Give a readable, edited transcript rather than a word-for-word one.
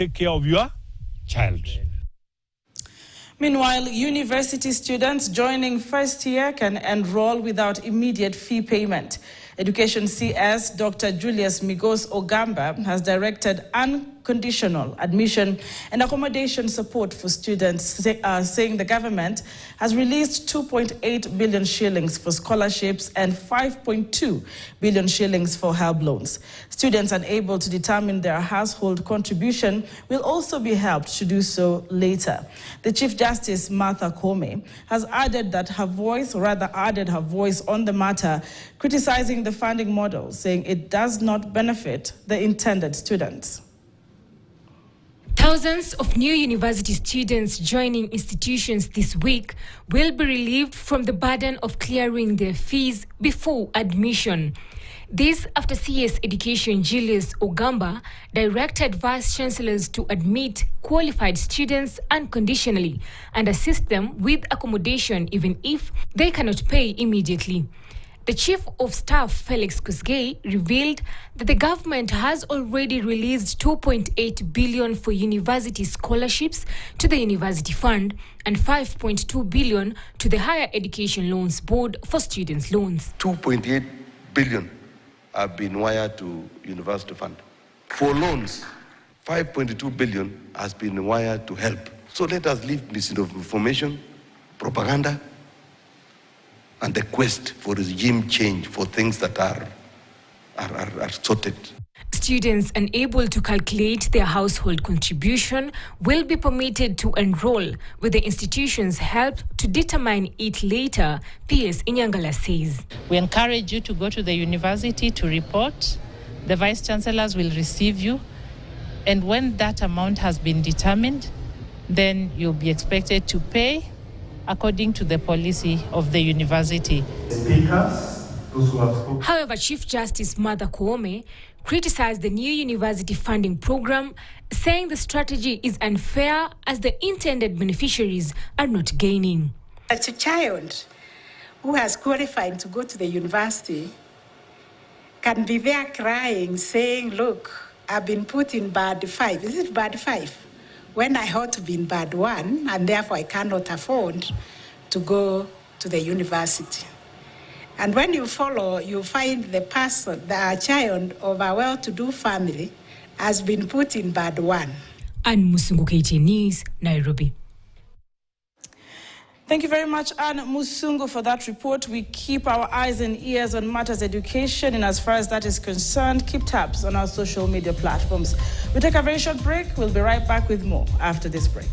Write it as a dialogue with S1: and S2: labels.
S1: take care of your child.
S2: Meanwhile, university students joining first year can enroll without immediate fee payment. Education CS Dr. Julius Migos Ogamba has directed unconditional admission and accommodation support for students, saying the government has released 2.8 billion shillings for scholarships and 5.2 billion shillings for help loans. Students unable to determine their household contribution will also be helped to do so later. The Chief Justice Martha Koome has added her voice on the matter, criticizing the funding model, saying it does not benefit the intended students.
S3: Thousands of new university students joining institutions this week will be relieved from the burden of clearing their fees before admission. This after CS Education Julius Ogamba directed vice chancellors to admit qualified students unconditionally and assist them with accommodation even if they cannot pay immediately. The Chief of Staff, Felix Kusgei, revealed that the government has already released 2.8 billion for university scholarships to the University Fund and 5.2 billion to the Higher Education Loans Board for students' loans.
S4: 2.8 billion have been wired to University Fund. For loans, 5.2 billion has been wired to help. So let us leave misinformation, propaganda, and the quest for regime change for things that are sorted.
S3: Students unable to calculate their household contribution will be permitted to enroll with the institution's help to determine it later, PS Inyangala says.
S5: We encourage you to go to the university to report. The vice chancellors will receive you. And when that amount has been determined, then you'll be expected to pay according to the policy of the university.
S3: However, Chief Justice Martha Koome criticized the new university funding program, saying the strategy is unfair as the intended beneficiaries are not gaining.
S6: Such a child who has qualified to go to the university can be there crying, saying, look, I've been put in band 5. Is it band 5? When I ought to be in band 1, and therefore I cannot afford to go to the university. And when you follow, you find the child of a well-to-do family has been put in band 1.
S3: Anne Musungu, KTN News, Nairobi.
S2: Thank you very much, Anne Musungu, for that report. We keep our eyes and ears on matters education, and as far as that is concerned, keep tabs on our social media platforms. We take a very short break. We'll be right back with more after this break.